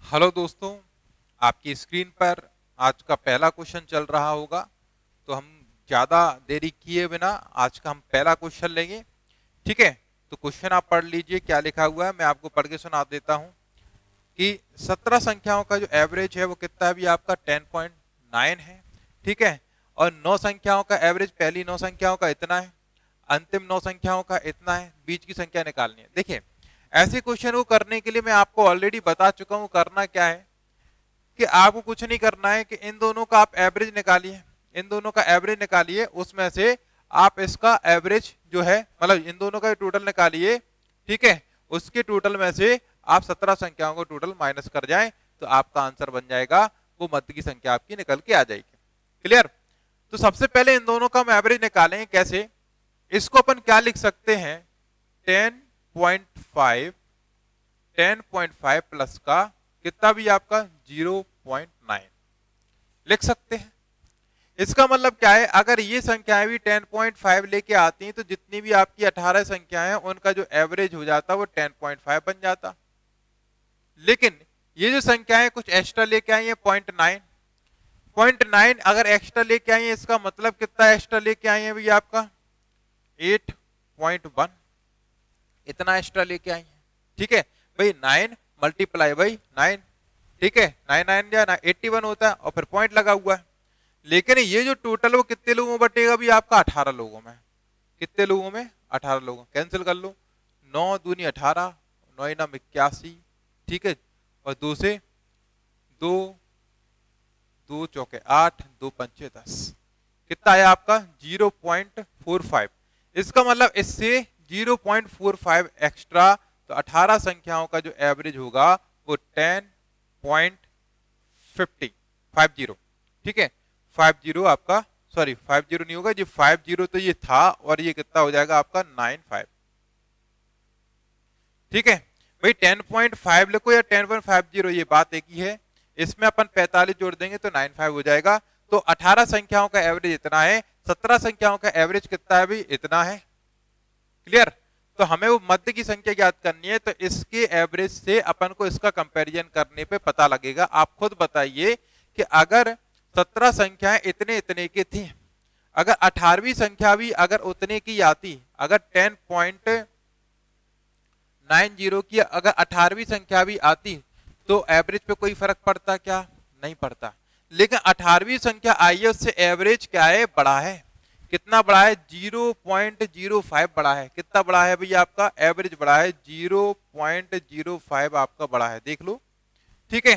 Hello दोस्तों, आपकी screen पर आज का पहला क्वेश्चन चल रहा होगा। तो हम ज़्यादा देरी किए बिना आज का हम पहला क्वेश्चन लेंगे। ठीक है, तो क्वेश्चन आप पढ़ लीजिए क्या लिखा हुआ है, मैं आपको पढ़ के सुना देता हूँ कि 17 संख्याओं का जो एवरेज है वो कितना है, भी आपका 10.9 है। ठीक है, और 9 संख्याओं का एवरेज, पहली 9 संख्याओं का इतना है, अंतिम 9 संख्याओं का इतना है, बीच की संख्या निकालनी है। देखिए, ऐसे क्वेश्चन को करने के लिए मैं आपको ऑलरेडी बता चुका हूँ करना क्या है, कि आपको कुछ नहीं करना है कि इन दोनों का आप एवरेज निकालिए, इन दोनों का एवरेज निकालिए, उसमें से आप इसका एवरेज जो है, मतलब इन दोनों का टोटल निकालिए। ठीक है, उसके टोटल में से आप 17 संख्याओं को टोटल माइनस कर जाएं तो आपका आंसर बन जाएगा, वो मध्य की संख्या आपकी निकल के आ जाएगी। क्लियर? तो सबसे पहले इन दोनों का हम एवरेज निकालें कैसे, इसको अपन क्या लिख सकते हैं, 10.5 10.5 प्लस का कितना भी आपका 0.9 लिख सकते हैं। इसका मतलब क्या है, अगर ये संख्याएं भी 10.5 लेके आती हैं तो जितनी भी आपकी 18 संख्याएं हैं उनका जो एवरेज हो जाता वो 10.5 बन जाता। लेकिन ये जो संख्याएं कुछ एक्स्ट्रा लेके आई है, 0.9 अगर एक्स्ट्रा लेके आई है, इसका मतलब कितना एक्स्ट्रा लेके आई है भैया, आपका 8.1 इतना एक्स्ट्रा लेके आई है। ठीक है भाई, 9 मल्टीप्लाई बाई 9, ठीक है, 9 9 या 81 होता है और फिर पॉइंट लगा हुआ है। लेकिन ये जो टोटल वो कितने लोगों में बटेगा भी आपका, 18 लोगों में। कितने लोगों में? 18 लोगों। कैंसिल कर लो, 9 दूनी 18, 9 नम 81, ठीक है, और 2 से 2, 2 चौके 8, 2 पंचे 10, कितना आया आपका 0.45। इसका मतलब इससे 0.45 एक्स्ट्रा, तो 18 संख्याओं का जो एवरेज होगा वो 10.50। ठीक है, 50 आपका, सॉरी 50 नहीं होगा जी, 50 तो ये था, और ये कितना हो जाएगा आपका 95। ठीक है भाई, 10.5 लिखो या 10.50, ये बात एक ही है। इसमें अपन 45 जोड़ देंगे तो 95 हो जाएगा। तो 18 संख्याओं का एवरेज इतना है, 17 संख्याओं का एवरेज कितना है भाई, इतना है। क्लियर? तो हमें वो मध्य की संख्या ज्ञात करनी है, तो इसके एवरेज से अपन को इसका कंपैरिजन करने पे पता लगेगा। आप खुद बताइए कि अगर 17 संख्याएं इतने इतने की थी, अगर 18वीं संख्या भी अगर उतने की आती, अगर 10.90 की अगर 18वीं संख्या भी आती, तो एवरेज पे कोई फर्क पड़ता क्या? नहीं पड़ता। लेकिन 18वीं संख्या आई है, उससे एवरेज क्या है, बड़ा है। कितना बड़ा है? 0.05 बड़ा है। कितना बड़ा है भैया आपका एवरेज? बड़ा है 0.05 आपका बड़ा है, देख लो। ठीक है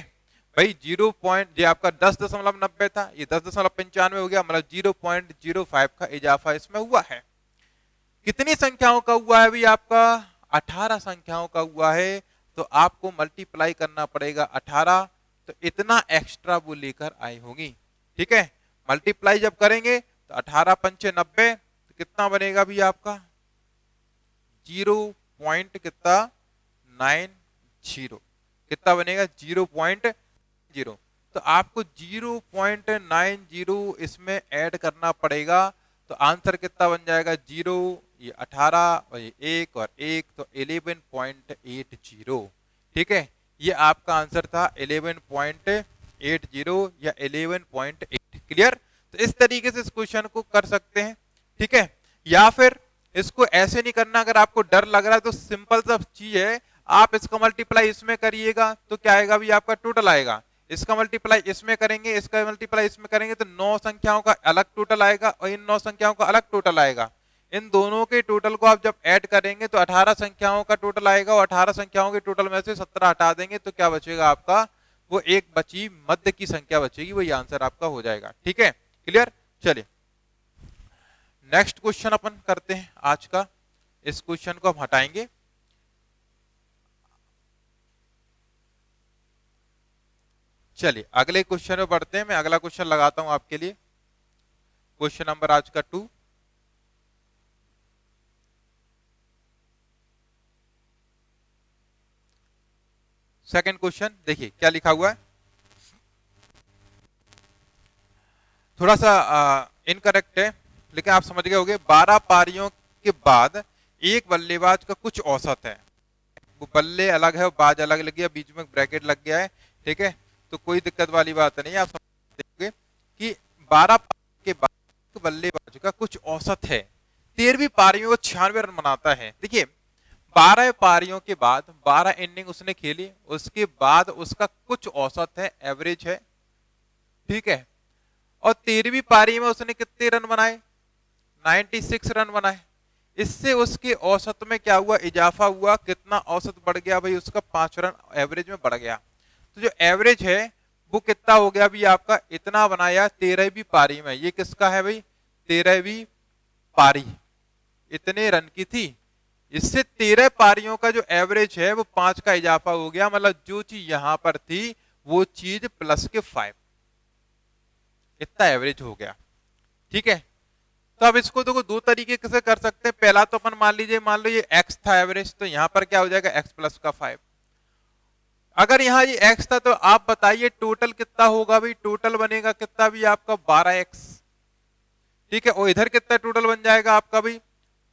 भाई, 0 पॉइंट, ये आपका 10.90 था, ये 10.95 हो गया, मतलब 0.05 का इजाफा इसमें हुआ है। कितनी संख्याओं का हुआ है भाई आपका? 18 संख्याओं का हुआ है। तो आपको मल्टीप्लाई करना पड़ेगा 18, तो इतना एक्स्ट्रा वो लेकर आई होगी। ठीक है, मल्टीप्लाई जब करेंगे तो 18 पंचे 90, तो कितना बनेगा भी आपका 0. कितना 90, कितना बनेगा 0.0। तो आपको 0.90 इसमें ऐड करना पड़ेगा। तो आंसर कितना बन जाएगा 0, ये 18 और ये 1 और 1, तो 11.80। ठीक है, ये आपका आंसर था 11.80 या 11.8। क्लियर? तो इस तरीके से इस क्वेश्चन को कर सकते हैं। ठीक है, या फिर इसको ऐसे नहीं करना, अगर आपको डर लग रहा है तो सिंपल सा चीज है, आप इसका मल्टीप्लाई इसमें करिएगा तो क्या आएगा भी आपका टोटल आएगा। इसका मल्टीप्लाई इसमें करेंगे, इसका मल्टीप्लाई इसमें करेंगे, तो 9 संख्याओं का अलग टोटल आएगा और इन 9 संख्याओं का अलग टोटल आएगा। इन दोनों के टोटल को आप जब ऐड करेंगे तो 18 संख्याओं का टोटल आएगा, और 18 संख्याओं के टोटल में से 17 हटा देंगे तो क्या बचेगा आपका, वो एक बची मध्य की संख्या बचेगी, वही आंसर आपका हो जाएगा। ठीक है, क्लियर? चलिए नेक्स्ट क्वेश्चन अपन करते हैं आज का। इस क्वेश्चन को हम हटाएंगे। चलिए अगले क्वेश्चन में बढ़ते हैं। मैं अगला क्वेश्चन लगाता हूं आपके लिए, क्वेश्चन नंबर आज का 2। सेकंड क्वेश्चन देखिए क्या लिखा हुआ है, थोड़ा सा इनकरेक्ट है लेकिन आप समझ गए होंगे। 12 पारियों के बाद एक बल्लेबाज का कुछ औसत है, वो बल्ले अलग है और बाज अलग लग गया, बीच में ब्रैकेट लग गया है। ठीक है, तो कोई दिक्कत वाली बात नहीं है। आप समझ देंगे कि 12 पारियों के बाद बल्लेबाज का कुछ औसत है, 13वीं पारियों में 96 रन बनाता है। देखिए 12 पारियों के बाद 12 इनिंग उसने खेली, उसके बाद उसका कुछ औसत है, एवरेज है, ठीक है। और 13वीं पारी में उसने कितने रन बनाए, 96 रन बनाए। इससे उसके औसत में क्या हुआ, इजाफा हुआ। कितना औसत बढ़ गया भाई उसका, 5 रन एवरेज में बढ़ गया। तो जो एवरेज है वो कितना हो गया भी आपका, इतना बनाया 13वीं पारी में। ये किसका है भाई, 13वीं पारी इतने रन की थी। इससे 13 पारियों का जो एवरेज है वो 5 का इजाफा हो गया। मतलब जो चीज यहां पर थी वो चीज प्लस के 5, इतना एवरेज हो गया, ठीक है। तो अब इसको देखो दो तरीके से कर सकते हैं। पहला तो अपन मान लीजिए, मान लो ये x था एवरेज, तो यहां पर क्या हो जाएगा, x प्लस का 5। अगर यहाँ ये x था तो आप बताइए टोटल कितना होगा भाई, टोटल बनेगा कितना भी आपका 12x, ठीक है। और इधर कितना टोटल बन जाएगा आपका भाई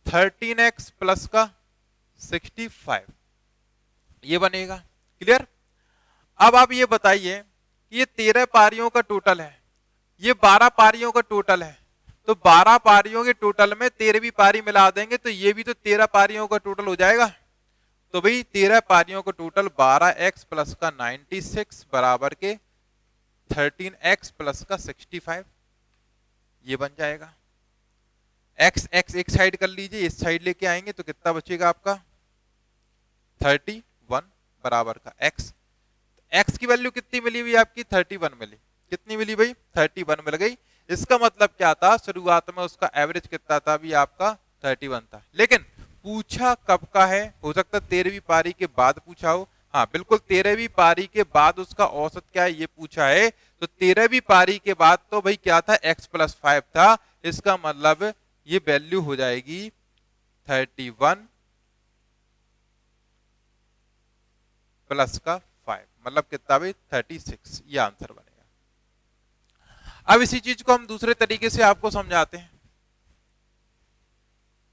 13x प्लस का 65, ये बनेगा। क्लियर। अब आप ये बताइए कि ये 13 पारियों का टोटल है, ये 12 पारियों का टोटल है। तो 12 पारियों के टोटल में 13वीं पारी मिला देंगे तो ये भी तो 13 पारियों का टोटल हो जाएगा। तो भाई 13 पारियों का टोटल 12x प्लस का 96 बराबर के 13x प्लस का 65, ये बन जाएगा। x x एक साइड कर लीजिए, इस साइड लेके आएंगे तो कितना बचेगा आपका 31 बराबर का x। x की वैल्यू कितनी मिली हुई आपकी, 31 मिली। कितनी मिली भाई, 31 मिल गई। इसका मतलब क्या था, शुरुआत में उसका एवरेज कितना था भी आपका 31 था। लेकिन पूछा कब का है, हो सकता है 13वीं पारी के बाद पूछा हो। हाँ बिल्कुल, 13वीं पारी के बाद उसका औसत क्या है ये पूछा है। तो 13वीं पारी के बाद तो भाई क्या था, x प्लस 5 था। इसका मतलब ये वैल्यू हो जाएगी 31 प्लस का 5, मतलब कितना भाई 36, ये आंसर बनेगा। अब इसी चीज को हम दूसरे तरीके से आपको समझाते हैं,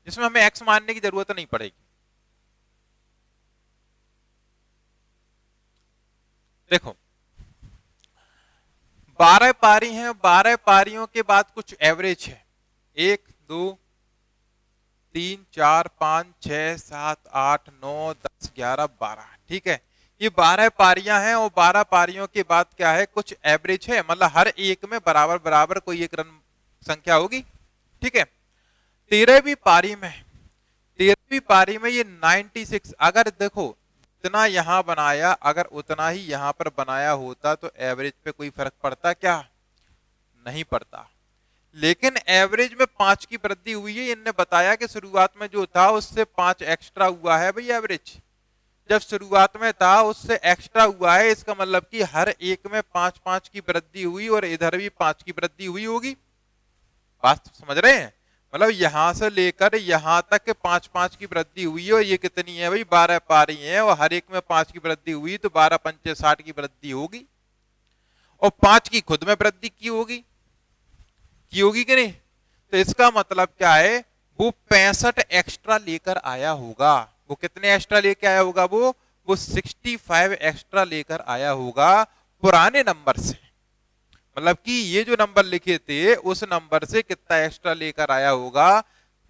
जिसमें हमें x मानने की जरूरत नहीं पड़ेगी। देखो 12 पारी हैं, 12 पारियों के बाद कुछ एवरेज है, 1 2 3 4 5 6 7 8 9 10 11 12, ठीक है। ये 12 पारियां हैं और 12 पारियों के बाद क्या है, कुछ एवरेज है। मतलब हर एक में बराबर बराबर कोई एक रन संख्या होगी, ठीक है। 13वीं पारी में, 13वीं पारी में ये 96, अगर देखो इतना यहां बनाया, अगर उतना ही यहां पर बनाया होता तो एवरेज पे कोई फर्क पड़ता क्या, नहीं पड़ता। लेकिन एवरेज में 5 की वृद्धि हुई है। इनने बताया कि शुरुआत में जो था उससे 5 एक्स्ट्रा हुआ है भाई एवरेज, जब शुरुआत में था उससे एक्स्ट्रा हुआ है। इसका मतलब कि हर एक में 5-5 की वृद्धि हुई और इधर भी 5 की वृद्धि हुई होगी। बात समझ रहे हैं, मतलब यहां से लेकर यहां तक 5-5 की वृद्धि हुई है। और ये कितनी है भाई, 12 पारी है और हर एक में 5 की वृद्धि हुई, तो 12 पंचे 60 की वृद्धि होगी। और 5 की खुद में वृद्धि की होगी कि नहीं। तो इसका मतलब क्या है, वो 65 एक्स्ट्रा लेकर आया होगा। वो कितने एक्स्ट्रा लेकर आया होगा, वो 65 एक्स्ट्रा लेकर आया होगा पुराने नंबर से। मतलब कि ये जो नंबर लिखे थे उस नंबर से कितना एक्स्ट्रा लेकर आया होगा,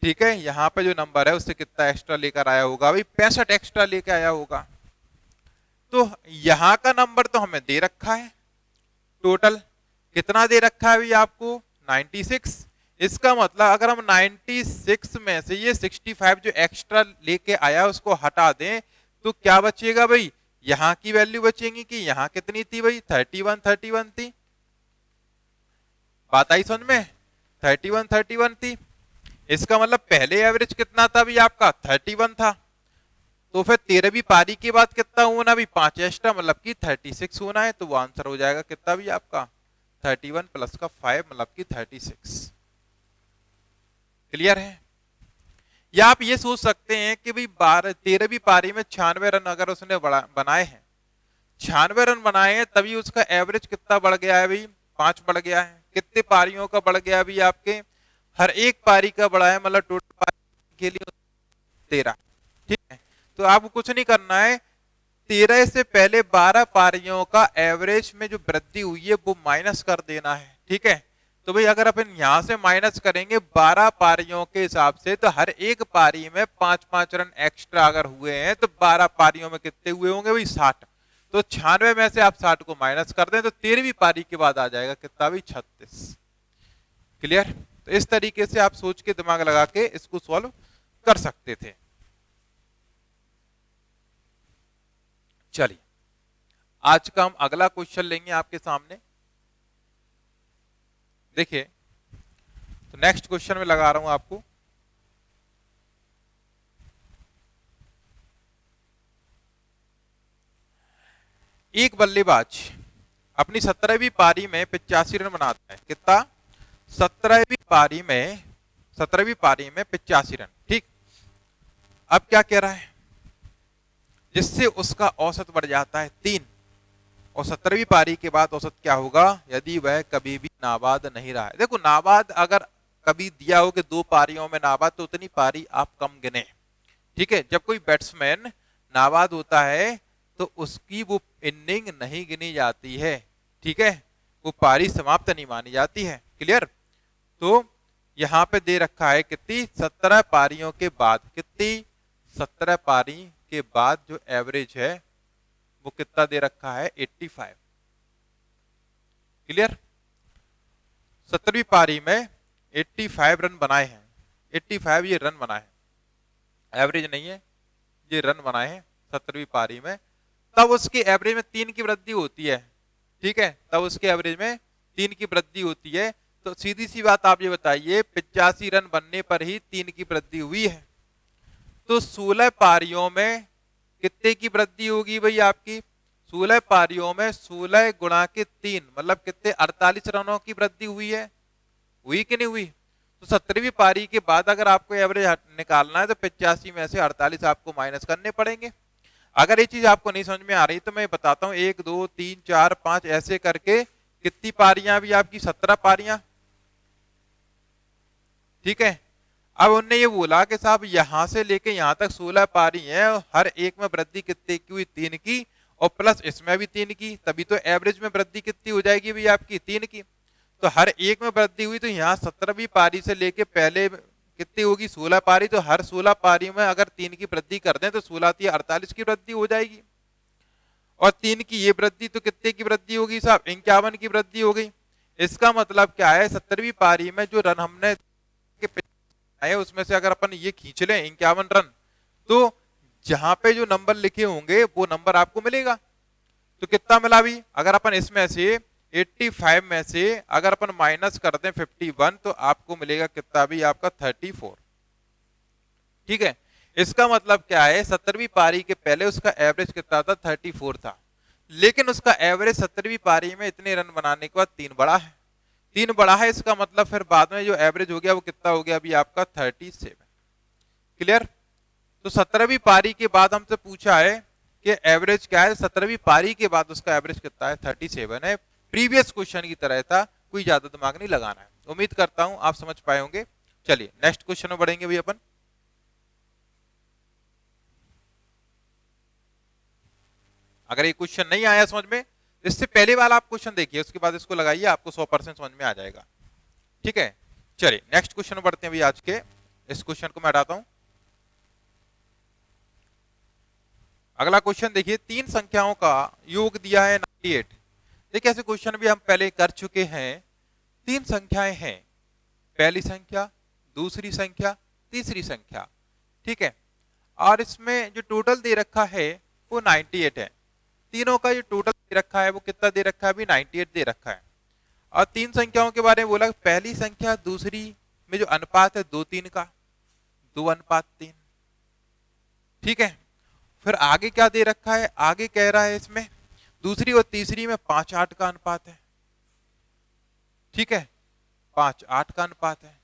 ठीक है। यहाँ पे जो नंबर है उससे कितना एक्स्ट्रा लेकर आया होगा भाई, 65 एक्स्ट्रा लेकर आया होगा। तो यहाँ का नंबर तो हमें दे रखा है, टोटल कितना दे रखा है भाई आपको, 96। इसका मतलब अगर हम 96 में से ये 65 जो एक्स्ट्रा लेके आया उसको हटा दें तो क्या बचेगा भाई, यहां की वैल्यू बचेगी कि यहां कितनी थी भाई, 31 थी। बात आई समझ में, 31 थी। इसका मतलब पहले एवरेज कितना था भाई आपका, 31 था। तो फिर 13वीं पारी के बाद कितना होना भी, 5 एक्स्ट्रा, मतलब कि 36 होना है। तो वो आंसर हो जाएगा कितना भी आपका 31 प्लस का 5, मतलब कि 36। क्लियर है। या आप ये सोच सकते हैं कि भाई 13वीं पारी में 96 रन अगर उसने बनाए हैं, 96 रन बनाए हैं, तभी उसका एवरेज कितना बढ़ गया है भाई, 5 बढ़ गया है। कितने पारियों का बढ़ गया अभी आपके, हर एक पारी का बढ़ा है, मतलब टोटल पारी के लिए 13, ठीक है। तो आपको कुछ नहीं करना है, 13 से पहले 12 पारियों का एवरेज में जो वृद्धि हुई है वो माइनस कर देना है। ठीक है, तो भाई अगर अपन यहां से माइनस करेंगे 12 पारियों के हिसाब से, तो हर एक पारी में 5-5 रन एक्स्ट्रा अगर हुए हैं तो 12 पारियों में कितने हुए होंगे भाई 60। तो 96 में से आप 60 को माइनस कर दें तो 13वीं पारी के बाद आ जाएगा कितना भाई 36। क्लियर? तो इस तरीके से आप सोच के दिमाग लगा के इसको सॉल्व कर सकते थे। चलिए आज का हम अगला क्वेश्चन लेंगे आपके सामने। देखिए, तो नेक्स्ट क्वेश्चन में लगा रहा हूं आपको। एक बल्लेबाज अपनी 17वीं पारी में 85 रन बनाता है। कितना? 17वीं पारी में 85 रन। ठीक, अब क्या कह रहा है, जिससे उसका औसत बढ़ जाता है 3, और 17वीं पारी के बाद औसत क्या होगा यदि वह कभी भी नाबाद नहीं रहा है। देखो, नाबाद अगर कभी दिया हो कि 2 पारियों में नाबाद, तो उतनी पारी आप कम गिने। ठीक है, जब कोई बैट्समैन नाबाद होता है तो उसकी वो इनिंग नहीं गिनी जाती है। ठीक है, वो पारी समाप्त नहीं मानी जाती है। क्लियर? तो यहां पे दे रखा है कितनी, 17 पारियों के बाद, कितनी, 17 पारी के बाद जो एवरेज है वो कितना दे रखा है 85। क्लियर? 17वीं पारी में 85 रन बनाए हैं। 85 ये रन बनाए हैं, एवरेज नहीं है, ये रन बनाए हैं 17वीं पारी में। तब उसकी एवरेज में 3 की वृद्धि होती है। ठीक है, तब उसके एवरेज में 3 की वृद्धि होती है। तो सीधी सी बात आप ये बताइए, 85 रन बनने पर ही 3 की वृद्धि हुई है, तो 16 पारियों में कितने की वृद्धि होगी भाई आपकी? 16 पारियों में 16 गुणा के 3 मतलब कितने, 48 रनों की वृद्धि हुई है। हुई कि नहीं हुई? तो 17वीं पारी के बाद अगर आपको एवरेज निकालना है तो 85 में से 48 आपको माइनस करने पड़ेंगे। अगर ये चीज आपको नहीं समझ में आ रही तो मैं बताता हूं, 1 2 3 4 5 ऐसे करके कितनी पारियां भी आपकी, 17 पारियां। ठीक है, अब उनने ये बोला कि साहब यहां से लेके यहां तक 16 पारी है, हर एक में वृद्धि कितने की हुई, 3 की, और प्लस इसमें भी 3 की, तभी तो एवरेज में वृद्धि कितनी हो जाएगी भाई आपकी 3 की। तो हर एक में वृद्धि हुई, तो यहाँ 17वीं पारी से लेके पहले कितनी होगी 16 पारी, तो हर 16 पारी में अगर 3 की वृद्धि कर दें तो 16 48 की वृद्धि हो जाएगी, और 3 की ये वृद्धि तो कितने की वृद्धि होगी साहब 51 की वृद्धि हो गई। इसका मतलब क्या है, 17वीं पारी में जो रन हमने आए उसमें से अगर अपन ये खींच लें 51 रन, तो जहां पे जो नंबर लिखे होंगे वो नंबर आपको मिलेगा। तो कितना मिला भी, अगर अपन इसमें से 85 में से अगर अपन माइनस कर दें 51, तो आपको मिलेगा कितना भी आपका 34। ठीक है, इसका मतलब क्या है, 17वीं पारी के पहले उसका एवरेज कितना था 34 था, लेकिन उसका एवरेज 17वीं पारी में इतने रन बनाने के बाद 3 बढ़ा है। 3 बढ़ा है, इसका मतलब फिर बाद में जो एवरेज हो गया वो कितना हो गया अभी आपका 37। क्लियर? तो 17वीं पारी के बाद हमसे पूछा है कि एवरेज क्या है, 17वीं पारी के बाद उसका एवरेज कितना है 37 है। प्रीवियस क्वेश्चन की तरह था, कोई ज्यादा दिमाग नहीं लगाना है। उम्मीद करता हूं आप समझ पाए होंगे। चलिए नेक्स्ट क्वेश्चन में बढ़ेंगे भी अपन। अगर ये क्वेश्चन नहीं आया समझ में, इससे पहले वाला आप क्वेश्चन देखिए, उसके बाद इसको लगाइए, आपको 100% समझ में आ जाएगा। ठीक है, चलिए नेक्स्ट क्वेश्चन में बढ़ते हैं भी। आज के इस क्वेश्चन को मैं हटाता हूं। अगला क्वेश्चन देखिए, 3 संख्याओं का योग दिया है 98। देखिए ऐसे क्वेश्चन भी हम पहले कर चुके हैं। 3 संख्याएं हैं, पहली संख्या, दूसरी संख्या, तीसरी संख्या। ठीक है, और इसमें जो टोटल दे रखा है वो 98 है। तीनों का जो टोटल दे रखा है वो कितना दे रखा है अभी 98 दे रखा है। और 3 संख्याओं के बारे में बोला, पहली संख्या दूसरी में जो अनुपात है 2-3 का, 2:3। ठीक है, फिर आगे क्या दे रखा है, आगे कह रहा है इसमें दूसरी और तीसरी में 5:8 का अनुपात है। ठीक है, 5:8 का अनुपात है।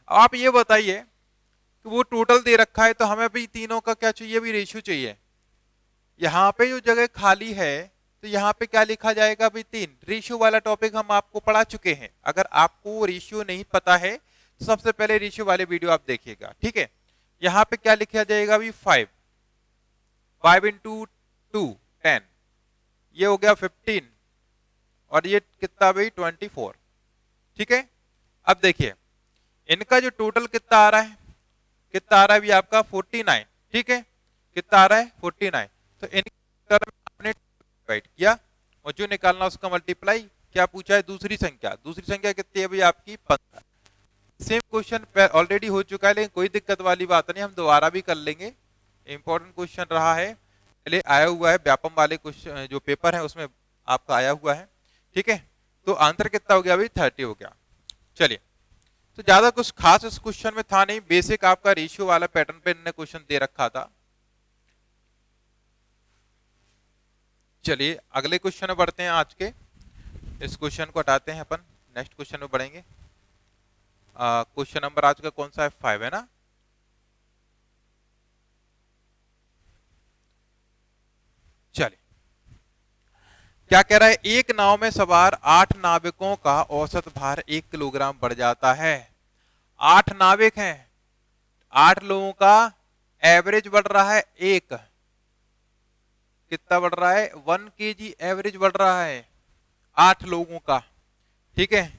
अब आप ये बताइए कि वो टोटल दे रखा है तो हमें भी तीनों का क्या चाहिए, भी रेशियो चाहिए। यहाँ पे जो जगह खाली है तो यहाँ पे क्या लिखा जाएगा भाई 3। रेशियो वाला टॉपिक हम आपको पढ़ा चुके हैं। अगर आपको रेशियो नहीं पता है तो सबसे पहले रेशियो वाले वीडियो आप देखिएगा। ठीक है, यहाँ पे क्या लिखा जाएगा भाई 5 5 × 2 10, ये हो गया 15 और ये कितना भाई 24। ठीक है, अब देखिए इनका जो टोटल कितना आ रहा है, कितना आ रहा है भी आपका 49। ठीक है, कितना आ रहा है 49। तो इनके आपने डिवाइड किया और जो निकालना उसका मल्टीप्लाई, क्या पूछा है दूसरी संख्या, दूसरी संख्या कितनी है भाई आपकी 15। सेम क्वेश्चन ऑलरेडी हो चुका है लेकिन कोई दिक्कत वाली बात नहीं, हम दोबारा भी कर लेंगे। इंपॉर्टेंट क्वेश्चन रहा है, पहले आया हुआ है व्यापम वाले क्वेश्चन जो पेपर है उसमें आपका आया हुआ है। ठीक है, तो आंसर कितना हो गया भाई 30 हो गया। चलिए, तो ज्यादा कुछ खास इस क्वेश्चन में था नहीं, बेसिक आपका रेशियो वाला पैटर्न पे इन्होंने क्वेश्चन दे रखा था। चलिए अगले क्वेश्चन में बढ़ते हैं आज के, इस क्वेश्चन को हटाते हैं अपन, नेक्स्ट क्वेश्चन में बढ़ेंगे। क्वेश्चन नंबर आज का कौन सा है 5 है ना। चलिए क्या कह रहा है, एक नाव में सवार 8 नाविकों का औसत भार 1 किलोग्राम बढ़ जाता है। 8 नाविक हैं, 8 लोगों का एवरेज बढ़ रहा है, एक कितना बढ़ रहा है 1 kg एवरेज बढ़ रहा है 8 लोगों का। ठीक है,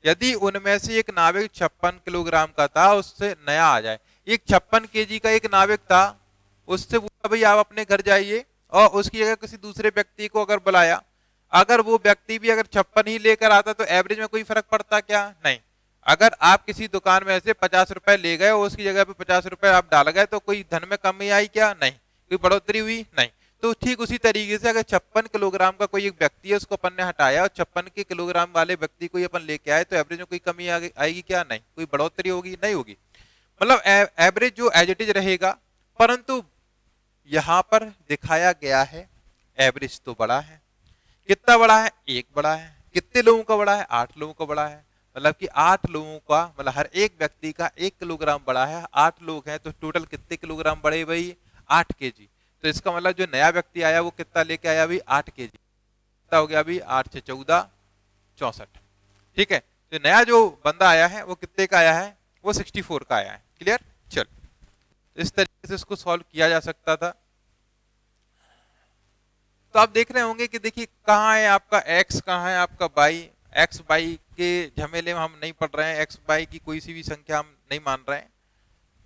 यदि उनमें से एक नाविक 56 किलोग्राम का था, उससे नया आ जाए, एक 56 kg का एक नाविक था, उससे बोला भाई आप अपने घर जाइए और उसकी जगह किसी दूसरे व्यक्ति को अगर बुलाया, अगर वो व्यक्ति भी अगर 56 ही लेकर आता तो एवरेज में कोई फर्क पड़ता क्या, नहीं। अगर आप किसी दुकान में से 50 रुपए ले गए और उसकी जगह पे 50 रुपए आप डाल गए तो कोई धन में कमी आई क्या, नहीं। कोई बढ़ोतरी हुई, नहीं। तो ठीक उसी तरीके से अगर 56 किलोग्राम का कोई एक व्यक्ति है, उसको अपन ने हटाया और 56 के किलोग्राम वाले व्यक्ति को अपन लेके आए, तो एवरेज में कोई कमी आएगी क्या, नहीं। कोई बढ़ोतरी होगी, नहीं होगी। मतलब एवरेज जो एज इट इज रहेगा, परंतु यहां पर दिखाया गया है एवरेज तो बड़ा है। कितना बड़ा है, एक बड़ा है। कितने लोगों का बड़ा है, 8 लोगों का बड़ा है। मतलब कि 8 लोगों का, मतलब हर एक व्यक्ति का 1 किलोग्राम बड़ा है। 8 लोग हैं तो टोटल कितने किलोग्राम बढ़े भाई, 8 kg। तो इसका मतलब जो नया व्यक्ति आया वो कितना लेके आया भाई 8 kg। कितना हो गया अभी 8 से 14 64। ठीक है, तो नया जो बंदा आया है वो कितने का आया है, वो 64 का आया है। क्लियर, चल इस तरीके से इसको सॉल्व किया जा सकता था। तो आप देख रहे होंगे कि देखिए कहाँ है आपका x, कहाँ है आपका y। x y के झमेले में हम नहीं पढ़ रहे हैं, x y की कोई सी भी संख्या हम नहीं मान रहे हैं।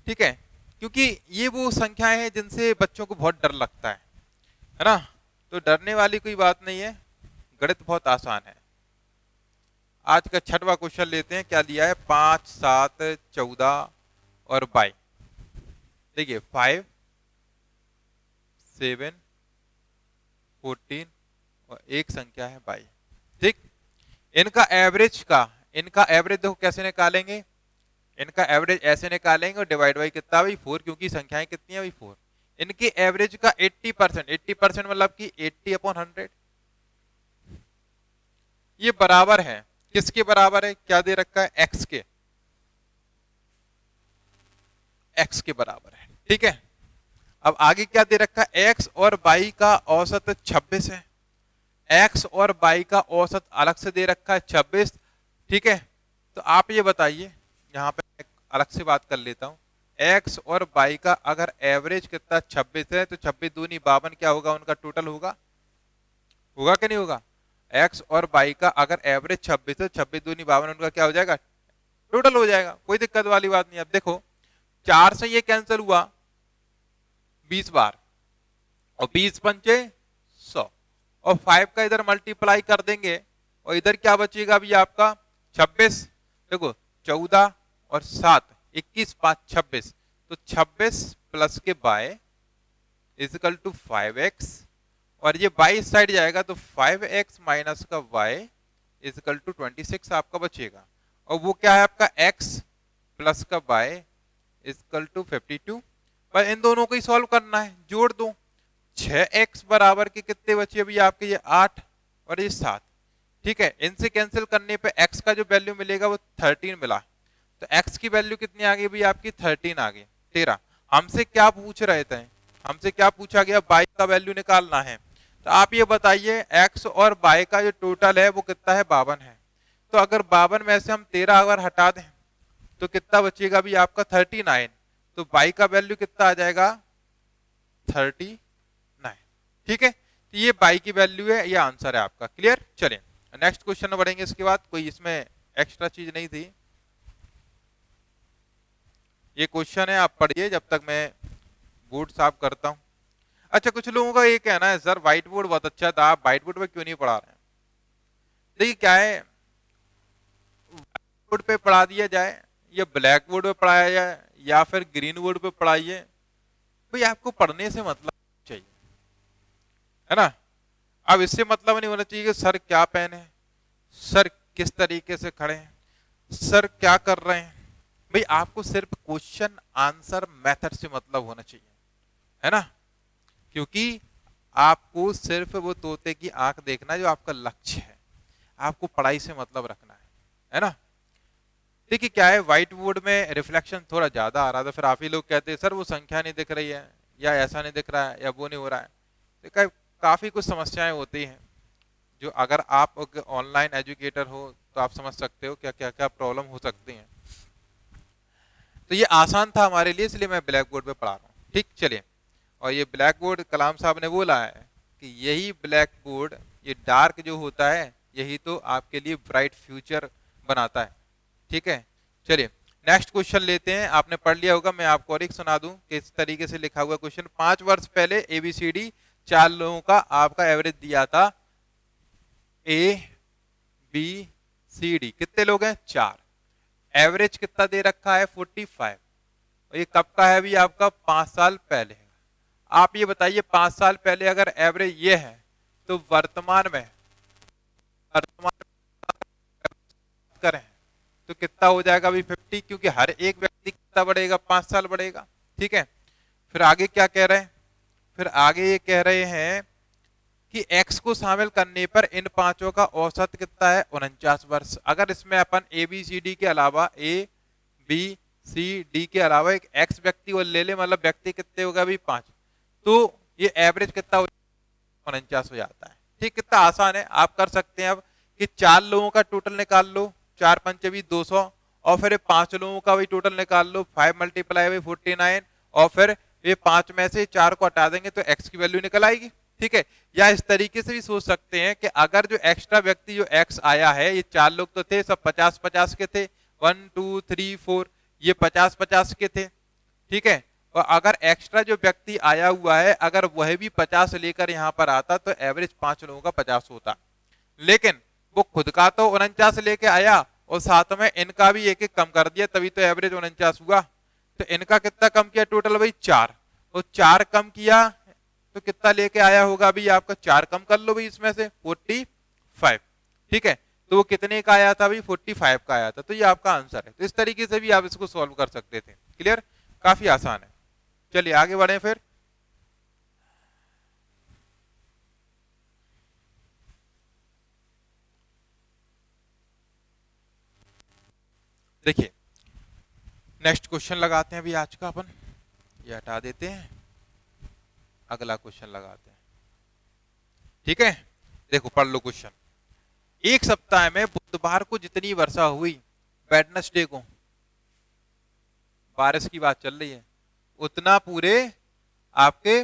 ठीक है, क्योंकि ये वो संख्याएं हैं जिनसे बच्चों को बहुत डर लगता है ना। तो डरने वाली कोई बात नहीं है, गणित बहुत आसान है। आज का 6वां क्वेश्चन लेते हैं, क्या लिया है 5 7 14 और 22। देखिए 5 7 14 और एक संख्या है 22। ठीक, इनका एवरेज देखो कैसे निकालेंगे, इनका एवरेज ऐसे निकालेंगे और डिवाइड बाई कितना भाई 4, क्योंकि संख्याएं कितनी है भाई 4। इनके एवरेज का 80% मतलब कि 80/100 ये बराबर है, किसके बराबर है, क्या दे रखा है x के, x के बराबर है। ठीक है, अब आगे क्या दे रखा है, x और y का औसत 26 है। x और y का औसत अलग से दे रखा है 26। ठीक है, तो आप ये बताइए, यहाँ पे अलग से बात कर लेता हूँ, x और y का अगर एवरेज कितना 26 है तो 26 दूनी 52 क्या होगा, उनका टोटल होगा, होगा कि नहीं होगा। x और y का अगर एवरेज 26 है, 26 दूनी 52 उनका क्या हो जाएगा, टोटल हो जाएगा, कोई दिक्कत वाली बात नहीं। अब देखो 4 से ये कैंसिल हुआ 20 बार और 20 पंचे 100 और 5 का इधर मल्टीप्लाई कर देंगे और इधर क्या बचेगा अभी आपका 26। देखो 14 और 7 21 5 26, तो 26 प्लस के y इजिकल टू 5x और ये y इस साइड जाएगा तो 5x माइनस का y इजिकल टू 26 आपका बचेगा। और वो क्या है आपका x प्लस का y इजिकल टू 52। पर इन दोनों को ही सॉल्व करना है, जोड़ दो। 6x बराबर के कितने बचे अभी आपके, ये 8 और ये 7। ठीक है, इनसे कैंसिल करने पे x का जो वैल्यू मिलेगा वो 13 मिला। तो x की वैल्यू कितनी आ गई भाई आपकी 13 आ गई। 13 हमसे क्या पूछ रहे थे, हमसे क्या पूछा गया, y का वैल्यू निकालना है। तो आप ये बताइए x और y का जो टोटल है वो कितना है 52 है। तो अगर 52 में से हम 13 अगर हटा दें तो कितना बचेगा अभी आपका 39। तो y का वैल्यू कितना आ जाएगा 39। ठीक है, तो ये बाई की वैल्यू है, ये आंसर है आपका। क्लियर? चलिए नेक्स्ट क्वेश्चन बढ़ेंगे। इसके बाद कोई इसमें एक्स्ट्रा चीज नहीं थी। ये क्वेश्चन है, आप पढ़िए जब तक मैं बोर्ड साफ करता हूं। अच्छा, कुछ लोगों का ये कहना है सर व्हाइट बोर्ड बहुत अच्छा था, आप व्हाइट बोर्ड पे क्यों नहीं पढ़ा रहे हैं? देखिए क्या है, बोर्ड पे पढ़ा दिया जाए या ब्लैक बोर्ड पे पढ़ाया जाए या फिर ग्रीन बोर्ड पे पढ़ाइए, भाई आपको पढ़ने से मतलब चाहिए, है ना। अब इससे मतलब नहीं होना चाहिए कि सर क्या पहने, सर किस तरीके से खड़े हैं, सर क्या कर रहे हैं। भाई आपको सिर्फ क्वेश्चन आंसर मेथड से मतलब होना चाहिए, है ना। क्योंकि आपको सिर्फ वो तोते की आंख देखना है जो आपका लक्ष्य है, आपको पढ़ाई से मतलब रखना है ना। देखिए क्या है, व्हाइट बोर्ड में रिफ्लेक्शन थोड़ा ज्यादा आ रहा था, फिर आप ही लोग कहते हैं सर वो संख्या नहीं दिख रही है या ऐसा नहीं दिख रहा है या वो नहीं हो रहा है। तो काफी कुछ समस्याएं होती हैं जो अगर आप ऑनलाइन एजुकेटर हो तो आप समझ सकते हो क्या क्या क्या प्रॉब्लम हो सकती हैं। तो ये आसान था हमारे लिए, इसलिए मैं ब्लैक बोर्ड पे पढ़ा रहा हूँ। ठीक, चलिए। और ये ब्लैक बोर्ड कलाम साहब ने बोला है कि यही ब्लैक बोर्ड, ये डार्क जो होता है यही तो आपके लिए ब्राइट फ्यूचर बनाता है। ठीक है, चलिए नेक्स्ट क्वेश्चन लेते हैं। आपने पढ़ लिया होगा, मैं आपको और एक सुना दूं कि इस तरीके से लिखा हुआ क्वेश्चन। 5 वर्ष पहले एबीसीडी 4 लोगों का आपका एवरेज दिया था, ए बी सी डी। कितने लोग हैं? 4। एवरेज कितना दे रखा है? 45। और ये कब का है? अभी आपका 5 साल पहले। आप ये बताइए 5 साल पहले अगर एवरेज ये है तो वर्तमान में करें तो कितना हो जाएगा? अभी 50, क्योंकि हर एक व्यक्ति कितना बढ़ेगा? 5 साल बढ़ेगा। ठीक है, फिर आगे क्या कह रहे हैं? फिर आगे ये कह रहे हैं कि x को शामिल करने पर इन पांचों का औसत कितना है? 49 वर्ष। अगर इसमें अपन ए बी सी डी के अलावा ए बी सी डी के अलावा एक x व्यक्ति और ले ले, मतलब व्यक्ति कितने होगा? अभी 5, तो ये एवरेज कितना हो? 49 हो जाता है। ठीक, कितना आसान है, आप कर सकते हैं। अब कि 4 लोगों का टोटल निकाल लो, 4 पंचे भी 200, और फिर 5 लोगों का भी टोटल निकाल लो, 5 मल्टीप्लाई बाई 49, और फिर ये 5 में से 4 को हटा देंगे तो x की वैल्यू निकल आएगी। ठीक है, या इस तरीके से भी सोच सकते हैं कि अगर जो एक्स्ट्रा व्यक्ति जो x आया है, ये 4 लोग तो थे, सब 50-50 के थे, 1 2 3 4, ये 50-50 के थे। ठीक है, और अगर एक्स्ट्रा जो व्यक्ति आया हुआ है अगर वह भी 50 लेकर यहाँ पर आता तो एवरेज 5 लोगों का 50 होता। लेकिन वो खुद का तो 49 लेके आया और साथ में इनका भी एक एक कम कर दिया, तभी तो एवरेज 49 हुआ। तो इनका कितना कम किया टोटल? भाई 4, और 4 कम किया तो कितना लेके आया होगा? अभी आपका 4 कम कर लो भाई इसमें से, 45। ठीक है, तो वो कितने का आया था? भाई 45 का आया था। तो ये आपका आंसर है। तो इस तरीके से भी आप इसको सॉल्व कर सकते थे। क्लियर? काफी आसान है। चलिए आगे बढ़े। फिर देखिए नेक्स्ट क्वेश्चन लगाते हैं अभी आज का अपन, ये हटा देते हैं, अगला क्वेश्चन लगाते हैं। ठीक है, देखो पढ़ लो क्वेश्चन। एक सप्ताह में बुधवार को जितनी वर्षा हुई, वेडनेसडे को, बारिश की बात चल रही है, उतना पूरे आपके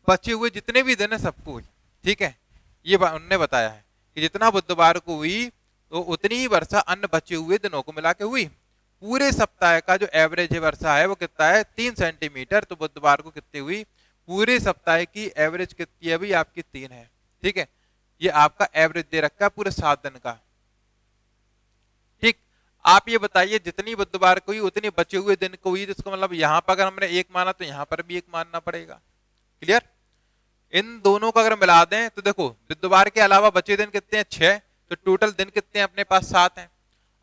बचे हुए जितने भी दिन है सबको हुई। ठीक है, ये उन्होंने बताया है कि जितना बुधवार को हुई तो उतनी ही वर्षा अन्य बचे हुए दिनों को मिला के हुई। पूरे सप्ताह का जो एवरेज वर्षा है वो कितना है? 3 सेंटीमीटर। तो बुधवार को कितनी हुई? पूरे सप्ताह की एवरेज कितनी है? अभी आपकी 3 है। ठीक है, ये आपका एवरेज दे रखा है पूरे 7 दिन का। ठीक, आप ये बताइए जितनी बुधवार को हुई उतनी बचे हुए दिन को हुई, जिसको मतलब यहाँ पर अगर हमने 1 माना तो यहाँ पर भी 1 मानना पड़ेगा। क्लियर? इन दोनों को अगर मिला दें तो देखो बुधवार के अलावा बचे दिन कितने हैं? 6। तो टोटल दिन कितने हैं अपने पास? 7 हैं।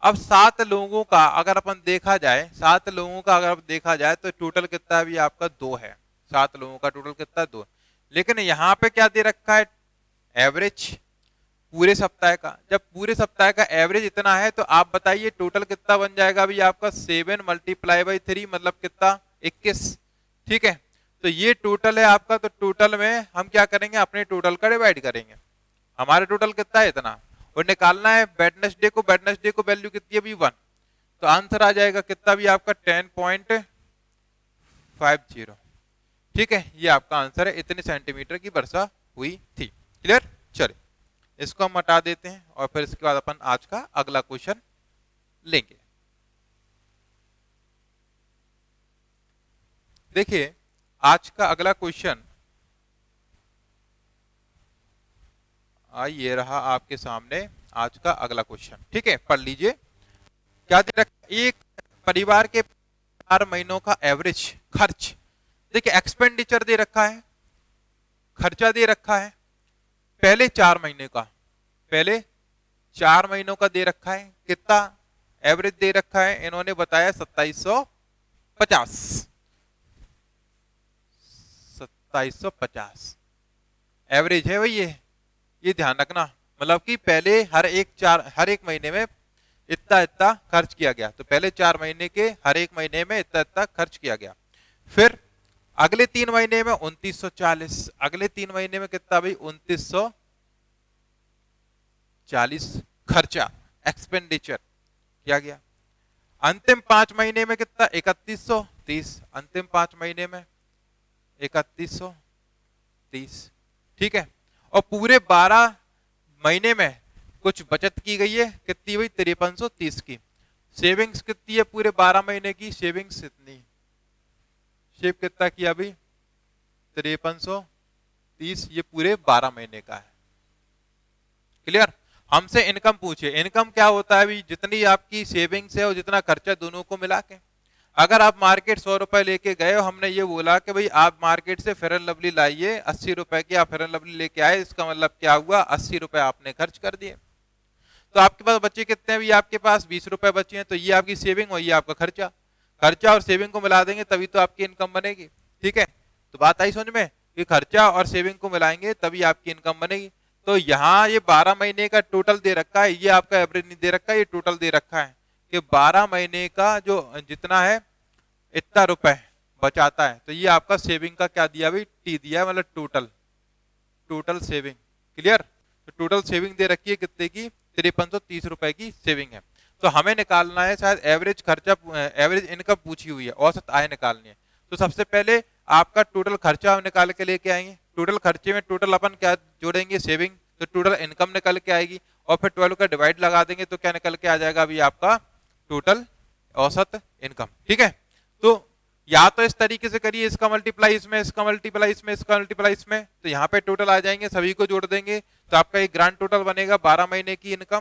अब 7 लोगों का अगर अपन देखा जाए, 7 लोगों का अगर देखा जाए तो टोटल कितना भी आपका 2 है। 7 लोगों का टोटल कितना? 2। लेकिन यहाँ पे क्या दे रखा है? एवरेज पूरे सप्ताह का। जब पूरे सप्ताह का एवरेज इतना है तो आप बताइए टोटल कितना बन जाएगा? अभी आपका 7 मल्टीप्लाई बाई 3 मतलब कितना? 21। ठीक है, तो ये टोटल है आपका। तो टोटल में हम क्या करेंगे? अपने टोटल का डिवाइड करेंगे। हमारे टोटल कितना है? इतना। और निकालना है वेडनेसडे को। वेडनेसडे को वैल्यू कितनी है? अभी 1। तो आंसर आ जाएगा कितना भी आपका? 10.50। ठीक है, ये आपका आंसर है, इतने सेंटीमीटर की वर्षा हुई थी। क्लियर? चलिए इसको हम हटा देते हैं और फिर इसके बाद अपन आज का अगला क्वेश्चन लेंगे। देखिए आज का अगला क्वेश्चन ये रहा आपके सामने आज का अगला क्वेश्चन। ठीक है, पढ़ लीजिए। क्या दे रखा है? एक परिवार के 4 महीनों का एवरेज खर्च, देखिए एक्सपेंडिचर दे रखा है, खर्चा दे रखा है पहले 4 महीने का, पहले 4 महीनों का दे रखा है, कितना एवरेज दे रखा है इन्होंने बताया 2750, 2750 एवरेज है भाई। ये ध्यान रखना, मतलब कि पहले हर एक महीने में इतना इतना खर्च किया गया, तो पहले 4 महीने के हर एक महीने में इतना इतना खर्च किया गया। फिर अगले 3 महीने में 2940, अगले 3 महीने में कितना भाई 2940 खर्चा एक्सपेंडिचर किया गया। अंतिम 5 महीने में कितना 3130, अंतिम 5 महीने में 3130। ठीक है, और पूरे 12 महीने में कुछ बचत की गई है, कितनी हुई 5330 की। सेविंग्स कितनी है पूरे 12 महीने की, सेविंग्स इतनी, शेव कितना किया अभी 5330, ये पूरे 12 महीने का है। क्लियर? हमसे इनकम पूछे, इनकम क्या होता है अभी, जितनी आपकी सेविंग्स है और जितना खर्चा दोनों को मिला के। अगर आप मार्केट 100 रुपए लेके गए हो, हमने ये बोला कि भाई आप मार्केट से फेयर एंड लवली लाइए 80 रुपए की, आप फेयर एंड लवली लेके आए, इसका मतलब क्या हुआ 80 रुपए आपने खर्च कर दिए। तो आपके पास बचे कितने हैं, आपके पास 20 रुपए बचे हैं, तो ये आपकी सेविंग और ये आपका खर्चा, खर्चा और सेविंग को मिला देंगे तभी तो आपकी इनकम बनेगी। ठीक है, तो बात आई समझ में कि खर्चा और सेविंग को मिलाएंगे तभी आपकी इनकम बनेगी। तो यहाँ ये 12 महीने का टोटल दे रखा है, ये आपका एवरेज नहीं दे रखा है, ये टोटल दे रखा है कि 12 महीने का जो जितना है इतना रुपए बचाता है, तो ये आपका सेविंग का क्या दिया भाई, टी दिया है, मतलब टोटल, टोटल सेविंग। क्लियर? तो टोटल सेविंग दे रखी है कितने की 5330 रुपए की सेविंग है। तो हमें निकालना है शायद एवरेज खर्चा, एवरेज इनकम पूछी हुई है, औसत आय निकालनी है। तो सबसे पहले आपका टोटल खर्चा हम निकाल के लेके आएंगे, टोटल खर्चे में टोटल अपन क्या जोड़ेंगे, सेविंग, तो टोटल इनकम निकल के आएगी, और फिर 12 का डिवाइड लगा देंगे तो क्या निकल के आ जाएगा अभी आपका टोटल औसत इनकम। ठीक है, तो या तो इस तरीके से करिए, इसका मल्टीप्लाई इसमें, इसका मल्टीप्लाई इसमें, इसका मल्टीप्लाई इसमें, तो यहाँ पे टोटल आ जाएंगे, सभी को जोड़ देंगे तो आपका एक ग्रांड टोटल बनेगा 12 महीने की इनकम,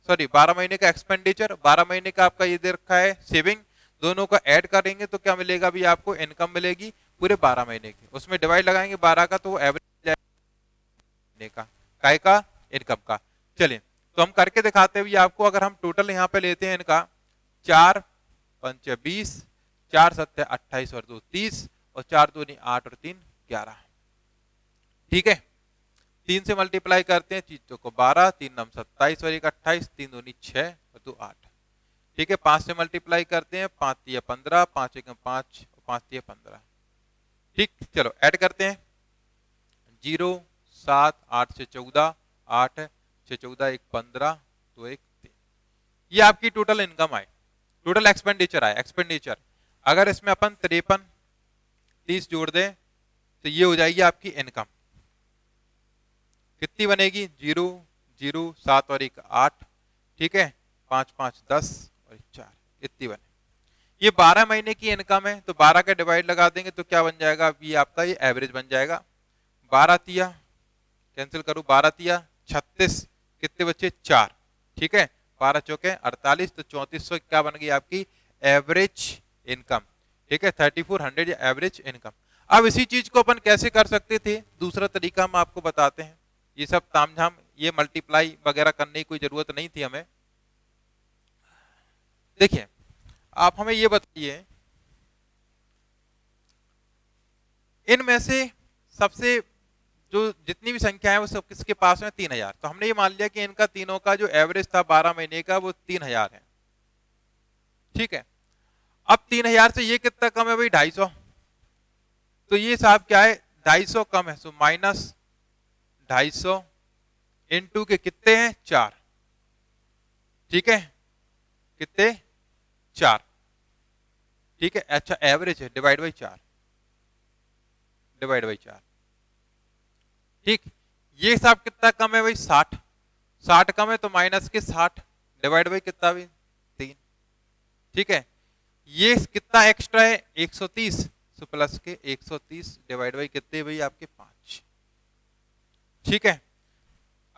सॉरी 12 महीने का एक्सपेंडिचर, 12 महीने का आपका ये दे रखा है सेविंग, दोनों को ऐड करेंगे तो क्या मिलेगा अभी आपको इनकम मिलेगी पूरे 12 महीने की, उसमें डिवाइड लगाएंगे 12 का तो वो एवरेज का काय का इनकम का। चलिए तो हम करके दिखाते हुए आपको, अगर हम टोटल यहाँ पे लेते हैं इनका 4 पंच 20, 4 सत्ते 28 और 2 30, और 4 दूनी 8 और 3 11। ठीक है, 3 से मल्टीप्लाई करते हैं चीजों को 12, 3 नम 27 और 1 28, 3 दूनी 6 और 2 8। ठीक है, 5 से मल्टीप्लाई करते हैं 5 तिया 15, 5 1 5 और 5 तिया 15। ठीक, चलो ऐड करते हैं 0 7 8 से 14, 8 6 14 1 15 2 1 3, ये आपकी टोटल इनकम आए, टोटल एक्सपेंडिचर आए, एक्सपेंडिचर। अगर इसमें अपन 53 30 जोड़ दें तो ये हो जाएगी आपकी इनकम, कितनी बनेगी 0 0 7 और 1 8। ठीक है, 5 5 10 और 4, इतनी बने। ये 12 महीने की इनकम है, तो 12 का डिवाइड लगा देंगे तो क्या बन जाएगा, ये आपका ये एवरेज बन जाएगा। 12 तिया कैंसिल करूं, 12 तिया 36, कितने बच्चे 4। ठीक है, 12 चौके 48, तो 3400 क्या बन गई आपकी एवरेज इनकम। ठीक है, 3400 या एवरेज इनकम। अब इसी चीज को अपन कैसे कर सकते थे, दूसरा तरीका हम आपको बताते हैं। ये सब तामझाम, ये मल्टीप्लाई वगैरह करने की कोई जरूरत नहीं थी हमें। देखिए आप हमें ये बताइए, इनमें से सबसे जो जितनी भी संख्या है वो सब किसके पास है 3000। तो हमने ये मान लिया कि इनका तीनों का जो एवरेज था 12 महीने का वो 3000 है। ठीक है, अब 3000 से ये कितना कम है भाई 250, तो ये साहब क्या है 250 कम है, सो माइनस 250 इनटू के कितने हैं 4। ठीक है, कितने 4। ठीक है, अच्छा एवरेज है डिवाइड बाई 4, डिवाइड बाई 4। ठीक, ये हिसाब कितना कम है भाई 60, 60 कम है तो माइनस के 60 डिवाइड बाई कितना भी 3। ठीक है, ये कितना एक्स्ट्रा है 130, तो प्लस के 130 डिवाइड बाई कितने भाई आपके 5। ठीक है,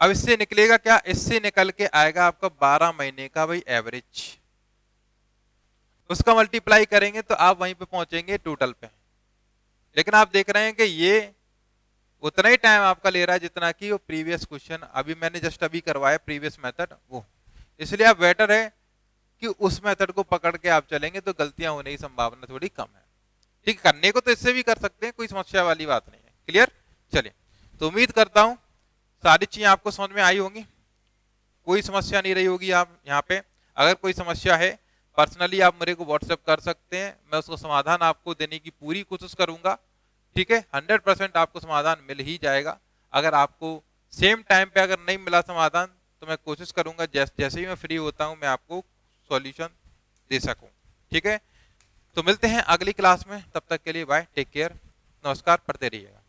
अब इससे निकलेगा क्या, इससे निकल के आएगा आपका 12 महीने का भाई एवरेज, उसका मल्टीप्लाई करेंगे तो आप वहीं पे पहुंचेंगे टोटल पे। लेकिन आप देख रहे हैं कि ये उतना ही टाइम आपका ले रहा है जितना कि वो प्रीवियस क्वेश्चन अभी मैंने जस्ट अभी करवाया प्रीवियस मेथड वो, इसलिए आप बेटर है कि उस मेथड को पकड़ के आप चलेंगे तो गलतियां होने की संभावना थोड़ी कम है। ठीक, करने को तो इससे भी कर सकते हैं, कोई समस्या वाली बात नहीं है। क्लियर, चलिए, तो उम्मीद करता हूं सारी चीजें आपको समझ में आई होंगी, कोई समस्या नहीं रही होगी। आप यहाँ पे अगर कोई समस्या है पर्सनली आप मेरे को व्हाट्सएप कर सकते हैं, मैं उसको समाधान आपको देने की पूरी कोशिश करूंगा। ठीक है, 100% आपको समाधान मिल ही जाएगा। अगर आपको सेम टाइम पे अगर नहीं मिला समाधान तो मैं कोशिश करूंगा जैसे ही मैं फ्री होता हूं मैं आपको सॉल्यूशन दे सकूं। ठीक है, तो मिलते हैं अगली क्लास में, तब तक के लिए बाय, टेक केयर, नमस्कार, पढ़ते रहिएगा।